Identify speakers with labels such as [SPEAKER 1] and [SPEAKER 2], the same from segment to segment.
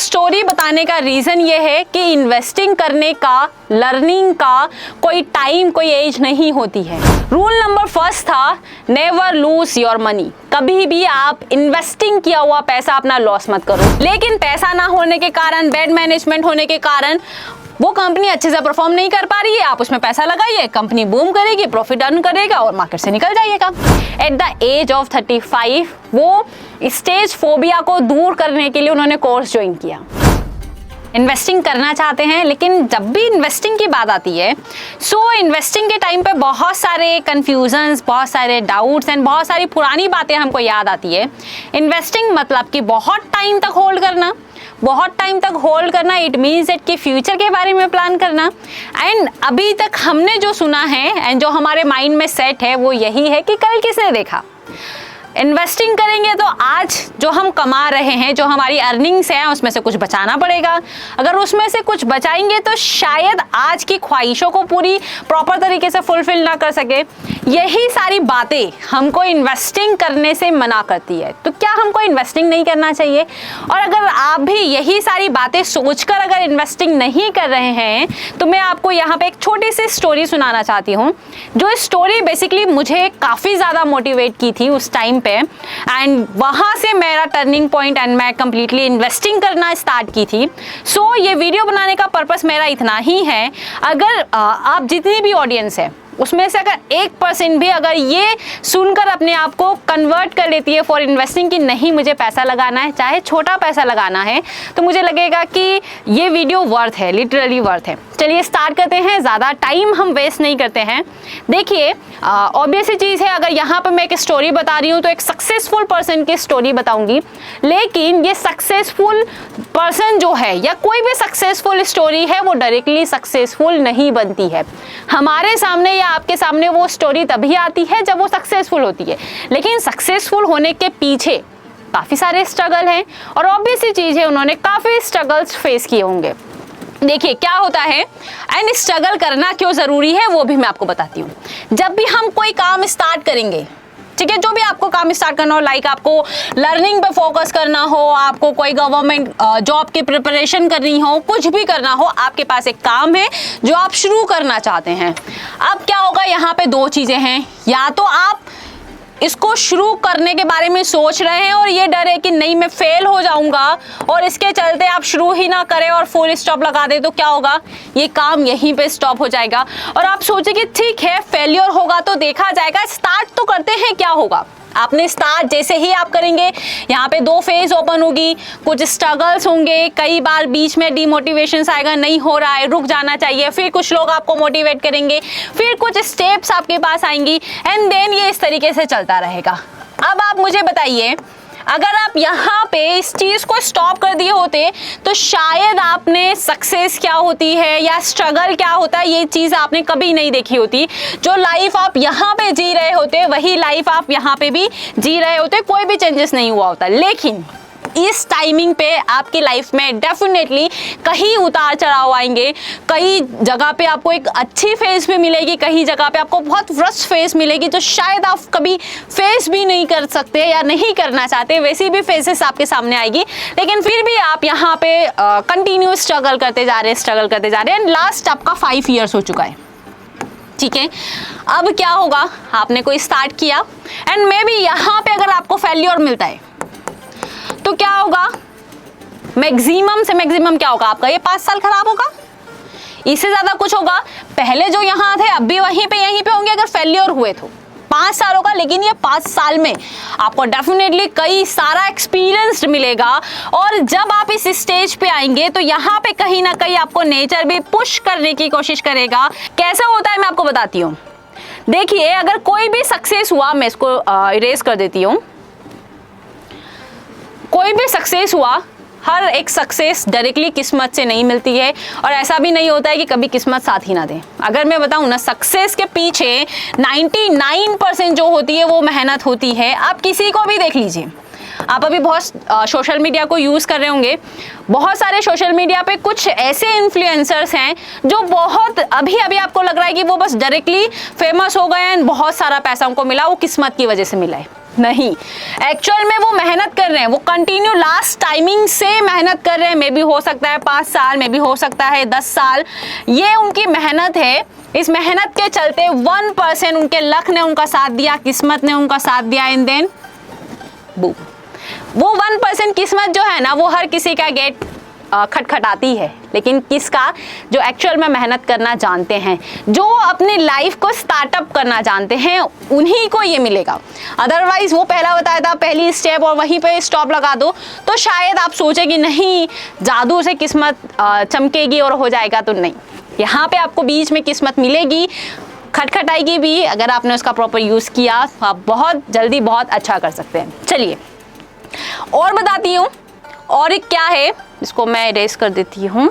[SPEAKER 1] Story बताने का reason ये है कि इन्वेस्टिंग करने का, लर्निंग का कोई टाइम, कोई एज नहीं होती है। रूल नंबर फर्स्ट था नेवर लूज योर मनी। कभी भी आप इन्वेस्टिंग किया हुआ पैसा अपना लॉस मत करो। लेकिन पैसा ना होने के कारण, बैड मैनेजमेंट होने के कारण वो कंपनी अच्छे से परफॉर्म नहीं कर पा रही है, आप उसमें पैसा लगाइए, कंपनी बूम करेगी, प्रॉफिट अर्न करेगा और मार्केट से निकल जाइएगा। एट द एज ऑफ 35 वो स्टेज फोबिया को दूर करने के लिए उन्होंने कोर्स ज्वाइन किया। इन्वेस्टिंग करना चाहते हैं, लेकिन जब भी इन्वेस्टिंग की बात आती है इन्वेस्टिंग के टाइम पे बहुत सारे कन्फ्यूजन्स, बहुत सारे डाउट्स एंड बहुत सारी पुरानी बातें हमको याद आती है। इन्वेस्टिंग मतलब कि बहुत टाइम तक होल्ड करना, बहुत टाइम तक होल्ड करना। इट मीन्स दैट कि फ्यूचर के बारे में प्लान करना। एंड अभी तक हमने जो सुना है एंड जो हमारे माइंड में सेट है वो यही है कि कल किसने देखा। इन्वेस्टिंग करेंगे तो आज जो हम कमा रहे हैं, जो हमारी अर्निंग्स हैं, उसमें से कुछ बचाना पड़ेगा। अगर उसमें से कुछ बचाएंगे तो शायद आज की ख्वाहिशों को पूरी प्रॉपर तरीके से फुलफिल ना कर सके। यही सारी बातें हमको इन्वेस्टिंग करने से मना करती है। तो क्या हमको इन्वेस्टिंग नहीं करना चाहिए? और अगर आप भी यही सारी बातें सोचकर अगर इन्वेस्टिंग नहीं कर रहे हैं तो मैं आपको यहाँ पे एक छोटी सी स्टोरी सुनाना चाहती हूँ, जो स्टोरी बेसिकली मुझे काफ़ी ज़्यादा मोटिवेट की थी उस टाइम पे। एंड वहाँ से मेरा टर्निंग पॉइंट एंड मैं कंप्लीटली इन्वेस्टिंग करना स्टार्ट की थी। सो ये वीडियो बनाने का पर्पस मेरा इतना ही है, अगर आप जितनी भी ऑडियंस है उसमें से अगर 1% भी अगर ये सुनकर अपने आप को कन्वर्ट कर लेती है फॉर इन्वेस्टिंग कि नहीं मुझे पैसा लगाना है, चाहे छोटा पैसा लगाना है, तो मुझे लगेगा कि ये वीडियो वर्थ है, लिटरली वर्थ है। चलिए स्टार्ट करते हैं, ज़्यादा टाइम हम वेस्ट नहीं करते हैं। देखिए ऑब्वियस चीज़ है, अगर यहाँ पर मैं एक स्टोरी बता रही हूँ तो एक सक्सेसफुल पर्सन की स्टोरी बताऊँगी, लेकिन ये सक्सेसफुल पर्सन जो है या कोई भी सक्सेसफुल स्टोरी है वो डायरेक्टली सक्सेसफुल नहीं बनती है। हमारे सामने या आपके सामने वो स्टोरी तभी आती है जब वो सक्सेसफुल होती है, लेकिन सक्सेसफुल होने के पीछे काफ़ी सारे स्ट्रगल हैं और ऑब्वियस सी चीज़ है उन्होंने काफ़ी स्ट्रगल्स फेस किए होंगे। देखिए क्या होता है एंड स्ट्रगल करना क्यों ज़रूरी है वो भी मैं आपको बताती हूँ। जब भी हम कोई काम स्टार्ट करेंगे, ठीक है, जो भी आपको काम स्टार्ट करना हो, लाइक आपको लर्निंग पे फोकस करना हो, आपको कोई गवर्नमेंट जॉब की प्रिपरेशन करनी हो, कुछ भी करना हो, आपके पास एक काम है जो आप शुरू करना चाहते हैं। अब क्या होगा, यहाँ पे दो चीज़ें हैं, या तो आप इसको शुरू करने के बारे में सोच रहे हैं और ये डर है कि नहीं मैं फेल हो जाऊंगा और इसके चलते आप शुरू ही ना करें और फुल स्टॉप लगा दें, तो क्या होगा, ये काम यहीं पे स्टॉप हो जाएगा और आप सोचेंगे ठीक है फेलियर होगा तो देखा जाएगा, स्टार्ट तो करते हैं, क्या होगा। आपने स्टार्ट जैसे ही आप करेंगे, यहाँ पे दो फेज ओपन होगी, कुछ स्ट्रगल्स होंगे, कई बार बीच में डिमोटिवेशन आएगा, नहीं हो रहा है, रुक जाना चाहिए, फिर कुछ लोग आपको मोटिवेट करेंगे, फिर कुछ स्टेप्स आपके पास आएंगी एंड देन ये इस तरीके से चलता रहेगा। अब आप मुझे बताइए, अगर आप यहाँ पे इस चीज़ को स्टॉप कर दिए होते तो शायद आपने सक्सेस क्या होती है या स्ट्रगल क्या होता है ये चीज़ आपने कभी नहीं देखी होती। जो लाइफ आप यहाँ पे जी रहे होते वही लाइफ आप यहाँ पे भी जी रहे होते, कोई भी चेंजेस नहीं हुआ होता। लेकिन इस टाइमिंग पे आपकी लाइफ में डेफिनेटली कहीं उतार चढ़ाव आएंगे, कई जगह पे आपको एक अच्छी फेज भी मिलेगी, कहीं जगह पे आपको बहुत वर्स्ट फेज मिलेगी जो शायद आप कभी फेस भी नहीं कर सकते या नहीं करना चाहते, वैसी भी फेजेस आपके सामने आएगी। लेकिन फिर भी आप यहाँ पे कंटिन्यू स्ट्रगल करते जा रहे हैं एंड लास्ट आपका 5 ईयर्स हो चुका है, ठीक है। अब क्या होगा, आपने कोई स्टार्ट किया एंड मे बी यहाँ पे अगर आपको फेल्योर मिलता है तो क्या होगा, मैक्सिमम से मैक्सिमम क्या होगा, आपका ये 5 साल खराब होगा, इससे ज्यादा कुछ होगा। पहले जो यहाँ थे अब भी यहीं पे होंगे अगर फेल्योर हुए तो 5 साल होगा, लेकिन ये 5 साल में आपको डेफिनेटली कई सारा एक्सपीरियंस मिलेगा और जब आप इस स्टेज पे आएंगे तो यहाँ पे कहीं ना कहीं आपको नेचर भी पुश करने की कोशिश करेगा। कैसे होता है मैं आपको बताती हूँ। देखिए अगर कोई भी सक्सेस हुआ, मैं इसको इरेज कर देती हूँ, कोई भी सक्सेस हुआ, हर एक सक्सेस डायरेक्टली किस्मत से नहीं मिलती है और ऐसा भी नहीं होता है कि कभी किस्मत साथ ही ना दे। अगर मैं बताऊं ना, सक्सेस के पीछे 99% जो होती है वो मेहनत होती है। आप किसी को भी देख लीजिए, आप अभी बहुत सोशल मीडिया को यूज़ कर रहे होंगे, बहुत सारे सोशल मीडिया पे कुछ ऐसे इन्फ्लुएंसर्स हैं जो बहुत अभी आपको लग रहा है कि वो बस डायरेक्टली फेमस हो गए एंड बहुत सारा पैसा उनको मिला, वो किस्मत की वजह से मिला है। नहीं, एक्चुअल में वो मेहनत कर रहे हैं, वो कंटिन्यू लास्ट टाइमिंग से मेहनत कर रहे हैं। मे भी हो सकता है 5 साल, मे भी हो सकता है 10 साल, ये उनकी मेहनत है। इस मेहनत के चलते 1% उनके लक ने उनका साथ दिया, किस्मत ने उनका साथ दिया, एंड देन बूम, वो 1% किस्मत जो है ना, वो हर किसी का गेट खटखटाती है, लेकिन किसका? जो एक्चुअल में मेहनत करना जानते हैं, जो अपनी लाइफ को स्टार्टअप करना जानते हैं, उन्हीं को ये मिलेगा। अदरवाइज वो पहला बताया था, पहली स्टेप और वहीं पे स्टॉप लगा दो, तो शायद आप सोचे कि नहीं जादू से किस्मत चमकेगी और हो जाएगा, तो नहीं। यहाँ पे आपको बीच में किस्मत मिलेगी, खटखटाएगी भी। अगर आपने उसका प्रॉपर यूज़ किया तो आप बहुत जल्दी बहुत अच्छा कर सकते हैं। चलिए और बताती हूँ, और एक क्या है, इसको मैं इरेज कर देती हूँ।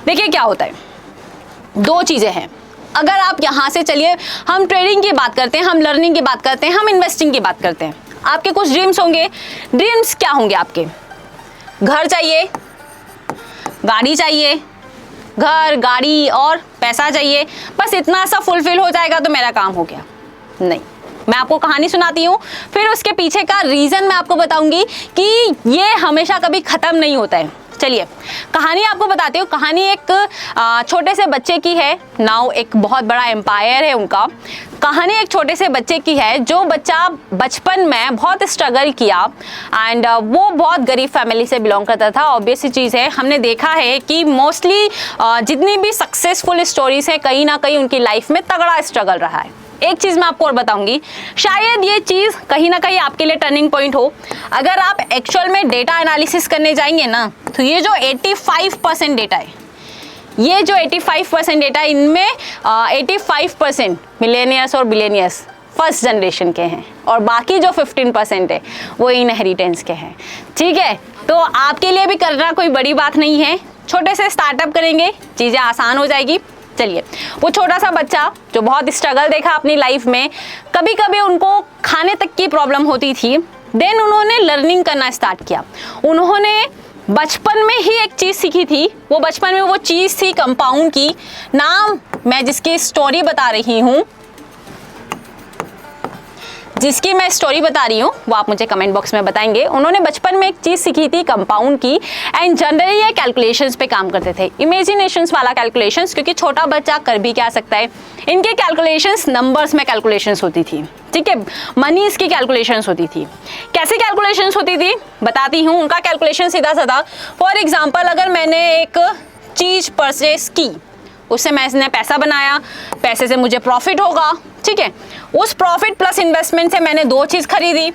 [SPEAKER 1] देखिए क्या होता है, 2 चीज़ें हैं। अगर आप यहाँ से, चलिए हम ट्रेडिंग की बात करते हैं, हम लर्निंग की बात करते हैं, हम इन्वेस्टिंग की बात करते हैं। आपके कुछ ड्रीम्स होंगे। ड्रीम्स क्या होंगे आपके? घर चाहिए, गाड़ी चाहिए, घर गाड़ी और पैसा चाहिए, बस इतना सा फुलफिल हो जाएगा तो मेरा काम हो गया। नहीं, मैं आपको कहानी सुनाती हूँ, फिर उसके पीछे का रीज़न मैं आपको बताऊंगी कि ये हमेशा कभी ख़त्म नहीं होता है। चलिए कहानी आपको बताती हूँ। कहानी एक छोटे से बच्चे की है। नाउ एक बहुत बड़ा एम्पायर है उनका। कहानी एक छोटे से बच्चे की है, जो बच्चा बचपन में बहुत स्ट्रगल किया, एंड वो बहुत गरीब फैमिली से बिलोंग करता था। ऑब्वियस चीज़ है, हमने देखा है कि मोस्टली जितनी भी सक्सेसफुल स्टोरीज हैं, कहीं ना कहीं उनकी लाइफ में तगड़ा स्ट्रगल रहा है। एक चीज़ मैं आपको और बताऊंगी, शायद ये चीज़ कहीं ना कहीं आपके लिए टर्निंग पॉइंट हो। अगर आप एक्चुअल में डेटा एनालिसिस करने जाएंगे ना, तो ये जो 85% डेटा है, ये जो 85% डेटा, इनमें 85% मिलेनियर्स और बिलेनियर्स फर्स्ट जनरेशन के हैं, और बाकी जो 15% है वो इनहेरिटेंस के हैं। ठीक है, तो आपके लिए भी करना कोई बड़ी बात नहीं है। छोटे से स्टार्टअप करेंगे, चीज़ें आसान हो जाएगी। चलिए, वो छोटा सा बच्चा जो बहुत स्ट्रगल देखा अपनी लाइफ में, कभी कभी उनको खाने तक की प्रॉब्लम होती थी। देन उन्होंने लर्निंग करना स्टार्ट किया। उन्होंने बचपन में ही एक चीज़ सीखी थी। वो बचपन में वो चीज़ थी कंपाउंड की। नाम मैं जिसकी स्टोरी बता रही हूँ, जिसकी मैं स्टोरी बता रही हूँ, वो आप मुझे कमेंट बॉक्स में बताएंगे। उन्होंने बचपन में एक चीज़ सीखी थी कंपाउंड की, एंड जनरली ये कैलकुलेशंस पे काम करते थे, इमेजिनेशंस वाला कैलकुलेशंस, क्योंकि छोटा बच्चा कर भी क्या सकता है। इनके कैलकुलेशंस नंबर्स में कैलकुलेशंस होती थी। ठीक है, मनीज की कैलकुलेशंस होती थी। कैसे कैलकुलेशंस होती थी बताती हूँ। उनका कैलकुलेशन सीधा साधा, फॉर एग्जाम्पल अगर मैंने एक चीज़ परचेस की, उससे मैंने पैसा बनाया, पैसे से मुझे प्रॉफिट होगा। ठीक है, उस प्रॉफिट प्लस इन्वेस्टमेंट से मैंने 2 चीज़ खरीदी,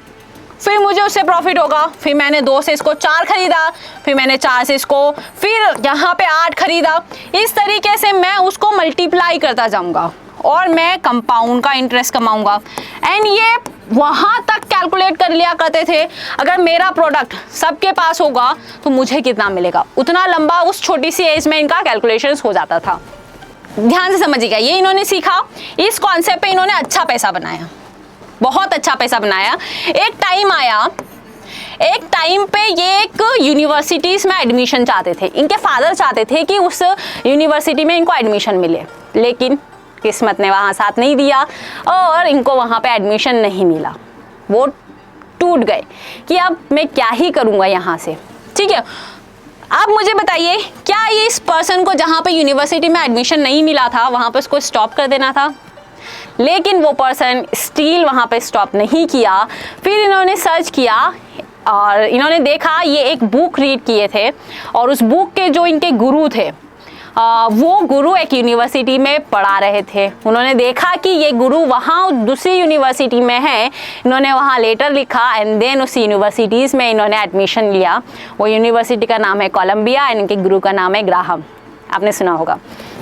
[SPEAKER 1] फिर मुझे उससे प्रॉफिट होगा। फिर मैंने 2 से इसको 4 खरीदा, फिर मैंने 4 से इसको, फिर यहाँ पे 8 खरीदा। इस तरीके से मैं उसको मल्टीप्लाई करता जाऊँगा और मैं कंपाउंड का इंटरेस्ट कमाऊँगा। एंड ये वहाँ तक कैलकुलेट कर लिया करते थे, अगर मेरा प्रोडक्ट सबके पास होगा तो मुझे कितना मिलेगा। उतना लंबा उस छोटी सी एज में इनका कैलकुलेशंस हो जाता था। ध्यान से समझिएगा, ये इन्होंने सीखा, इस कॉन्सेप्ट पे इन्होंने अच्छा पैसा बनाया, बहुत अच्छा पैसा बनाया। एक टाइम आया, एक टाइम पे ये एक यूनिवर्सिटीज़ में एडमिशन चाहते थे। इनके फादर चाहते थे कि उस यूनिवर्सिटी में इनको एडमिशन मिले, लेकिन किस्मत ने वहाँ साथ नहीं दिया और इनको वहाँ पे एडमिशन नहीं मिला। वो टूट गए कि अब मैं क्या ही करूँगा यहाँ से। ठीक है, आप मुझे बताइए, क्या ये इस पर्सन को जहाँ पे यूनिवर्सिटी में एडमिशन नहीं मिला था वहाँ पे उसको स्टॉप कर देना था? लेकिन वो पर्सन स्टिल वहाँ पे स्टॉप नहीं किया। फिर इन्होंने सर्च किया और इन्होंने देखा, ये एक बुक रीड किए थे, और उस बुक के जो इनके गुरु थे, वो गुरु एक यूनिवर्सिटी में पढ़ा रहे थे। उन्होंने देखा कि ये गुरु वहाँ दूसरी यूनिवर्सिटी में है। इन्होंने वहाँ लेटर लिखा एंड देन उस यूनिवर्सिटीज़ में इन्होंने एडमिशन लिया। वो यूनिवर्सिटी का नाम है कोलंबिया एंड इनके गुरु का नाम है ग्राहम, आपने सुना होगा।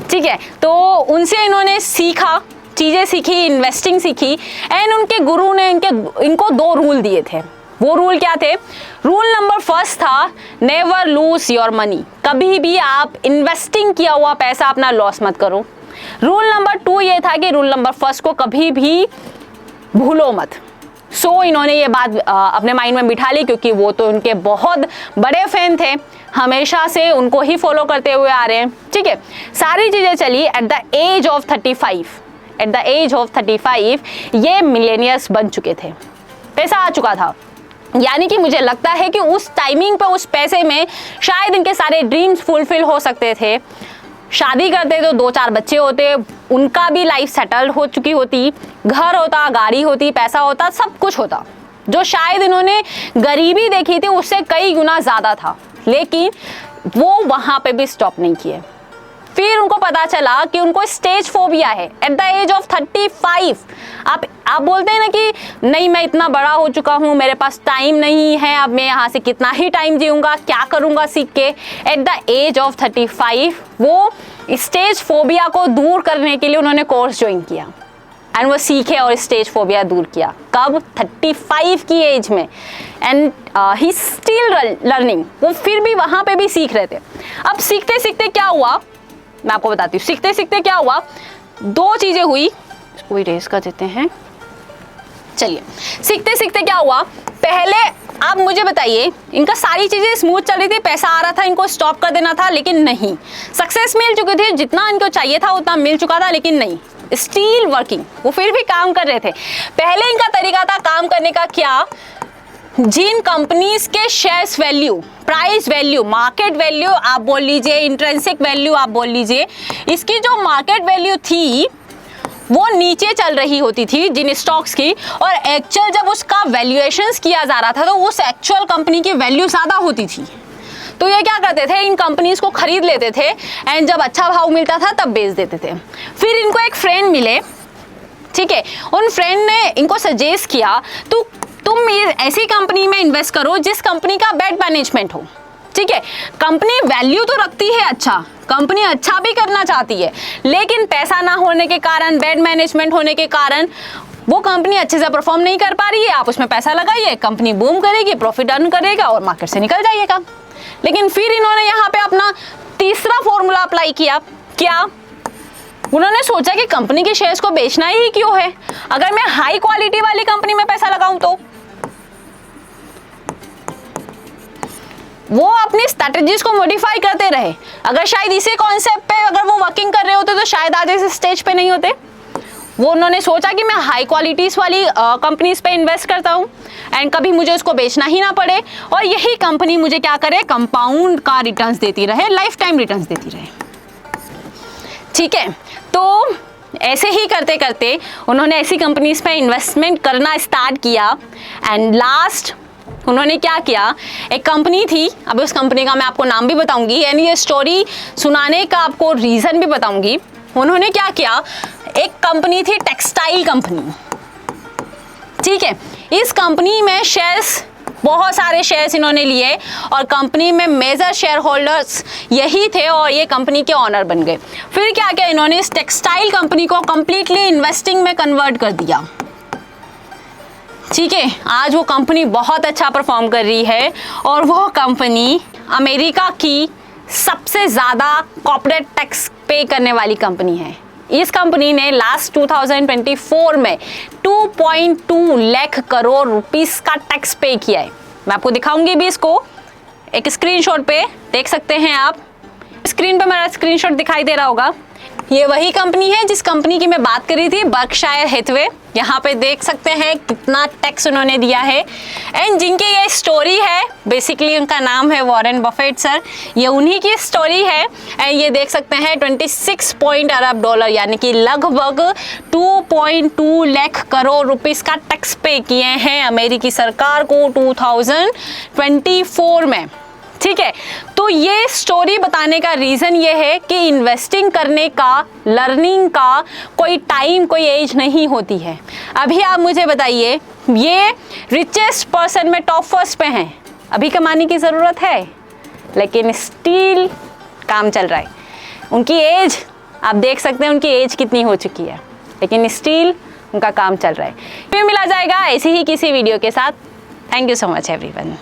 [SPEAKER 1] ठीक है, तो उनसे इन्होंने सीखा, चीज़ें सीखी, इन्वेस्टिंग सीखी, एंड उनके गुरु ने इनको 2 रूल दिए थे। वो रूल क्या थे? रूल नंबर 1 था, नेवर लूज योर मनी। कभी भी आप इन्वेस्टिंग किया हुआ पैसा अपना लॉस मत करो। रूल नंबर 2 ये था कि रूल नंबर 1 को कभी भी भूलो मत। सो इन्होंने ये बात अपने माइंड में बिठा ली, क्योंकि वो तो उनके बहुत बड़े फैन थे, हमेशा से उनको ही फॉलो करते हुए आ रहे हैं। ठीक है, सारी चीज़ें चली। At the age of 35 at the age of 35 ये मिलेनियर्स बन चुके थे, पैसा आ चुका था। यानी कि मुझे लगता है कि उस टाइमिंग पे उस पैसे में शायद इनके सारे ड्रीम्स फुलफिल हो सकते थे। शादी करते तो 2-4 बच्चे होते, उनका भी लाइफ सेटल हो चुकी होती, घर होता, गाड़ी होती, पैसा होता, सब कुछ होता। जो शायद इन्होंने गरीबी देखी थी उससे कई गुना ज़्यादा था, लेकिन वो वहाँ पे भी स्टॉप नहीं किए। फिर उनको पता चला कि उनको स्टेज फोबिया है एट द एज ऑफ 35। आप बोलते हैं ना कि नहीं मैं इतना बड़ा हो चुका हूँ, मेरे पास टाइम नहीं है, अब मैं यहाँ से कितना ही टाइम जीऊँगा, क्या करूँगा सीख के। एट द एज ऑफ 35 वो स्टेज फोबिया को दूर करने के लिए उन्होंने कोर्स ज्वाइन किया एंड वो सीखे और स्टेज फोबिया दूर किया। कब? 35 की एज में। एंड ही स्टिल लर्निंग, वो फिर भी वहाँ पे भी सीख रहे थे। अब सीखते सीखते क्या हुआ मैं आपको बताती हूँ। सीखते सीखते क्या हुआ, 2 चीज़ें हुई। इसको इरेज कर देते हैं। चलिए, सीखते सीखते क्या हुआ, पहले आप मुझे बताइए, इनका सारी चीज़ें स्मूथ चल रही थी, पैसा आ रहा था, इनको स्टॉप कर देना था, लेकिन नहीं। सक्सेस मिल चुकी थी, जितना इनको चाहिए था उतना मिल चुका था, लेकिन नहीं, स्टिल वर्किंग, वो फिर भी काम कर रहे थे। पहले इनका तरीका था काम करने का क्या, जिन कंपनीज के shares value, price value, market value आप बोल लीजिए, इंट्रिंसिक वैल्यू आप बोल लीजिए, इसकी जो मार्केट वैल्यू थी वो नीचे चल रही होती थी जिन स्टॉक्स की, और एक्चुअल जब उसका वैल्यूएशंस किया जा रहा था तो उस एक्चुअल कंपनी की वैल्यू ज़्यादा होती थी। तो ये क्या करते थे, इन कंपनीज को खरीद लेते थे एंड जब अच्छा भाव मिलता था तब बेच देते थे। फिर इनको एक फ्रेंड मिले, ठीक है, उन फ्रेंड ने इनको सजेस्ट किया तुम ऐसी कंपनी में इन्वेस्ट करो जिस कंपनी का बैड मैनेजमेंट हो। ठीक है, कंपनी वैल्यू तो रखती है, अच्छा कंपनी अच्छा भी करना चाहती है, लेकिन पैसा ना होने के कारण, बैड मैनेजमेंट होने के कारण वो कंपनी अच्छे से परफॉर्म नहीं कर पा रही है। आप उसमें पैसा लगाइए, कंपनी बूम करेगी, प्रॉफिट अर्न करेगा और मार्केट से निकल जाइएगा। लेकिन फिर इन्होंने यहाँ पे अपना तीसरा फॉर्मूला अप्लाई किया। क्या? उन्होंने सोचा कि कंपनी के शेयर्स को बेचना ही क्यों है, अगर मैं हाई क्वालिटी वाली कंपनी में पैसा लगाऊं तो। वो अपनी स्ट्रेटजीज को मॉडिफाई करते रहे। अगर शायद इसी कॉन्सेप्ट पे अगर वो वर्किंग कर रहे होते तो शायद आज इस स्टेज पे नहीं होते। वो उन्होंने सोचा कि मैं हाई क्वालिटीज वाली कंपनीज पे इन्वेस्ट करता हूँ एंड कभी मुझे उसको बेचना ही ना पड़े, और यही कंपनी मुझे क्या करे, कंपाउंड का रिटर्न्स देती रहे, लाइफ टाइम रिटर्न्स देती रहे। ठीक है, तो ऐसे ही करते करते उन्होंने ऐसी कंपनीज पे इन्वेस्टमेंट करना स्टार्ट किया एंड लास्ट उन्होंने क्या किया, एक कंपनी थी, अभी उस कंपनी का मैं आपको नाम भी बताऊंगी एंड ये स्टोरी सुनाने का आपको रीज़न भी बताऊंगी। उन्होंने क्या किया, एक कंपनी थी टेक्सटाइल कंपनी। ठीक है, इस कंपनी में शेयर्स, बहुत सारे शेयर्स इन्होंने लिए और कंपनी में मेजर शेयर होल्डर्स यही थे और ये कंपनी के ऑनर बन गए। फिर क्या किया इन्होंने, इस टेक्सटाइल कंपनी को कंप्लीटली इन्वेस्टिंग में कन्वर्ट कर दिया। ठीक है, आज वो कंपनी बहुत अच्छा परफॉर्म कर रही है और वो कंपनी अमेरिका की सबसे ज़्यादा कॉर्पोरेट टैक्स पे करने वाली कंपनी है। इस कंपनी ने लास्ट 2024 में 2.2 लाख करोड़ रुपीस का टैक्स पे किया है। मैं आपको दिखाऊंगी भी, इसको एक स्क्रीनशॉट पे देख सकते हैं आप। स्क्रीन पे मेरा स्क्रीनशॉट दिखाई दे रहा होगा। ये वही कंपनी है जिस कंपनी की मैं बात कर रही थी, बर्कशायर हैथवे। यहाँ पे देख सकते हैं कितना टैक्स उन्होंने दिया है एंड जिनकी ये स्टोरी है, बेसिकली उनका नाम है वॉरेन बफेट सर, ये उन्हीं की स्टोरी है एंड ये देख सकते हैं 26 अरब डॉलर यानी कि लगभग 2.2 लाख करोड़ रुपीस का टैक्स पे किए हैं अमेरिकी सरकार को 2024 में। ठीक है, तो ये स्टोरी बताने का रीज़न ये है कि इन्वेस्टिंग करने का, लर्निंग का कोई टाइम, कोई एज नहीं होती है। अभी आप मुझे बताइए, ये रिचेस्ट पर्सन में टॉप फर्स्ट पे हैं, अभी कमाने की ज़रूरत है लेकिन स्टिल काम चल रहा है। उनकी एज आप देख सकते हैं, उनकी एज कितनी हो चुकी है लेकिन स्टिल उनका काम चल रहा है। फिर मिला जाएगा ऐसे ही किसी वीडियो के साथ। Thank you so much everyone.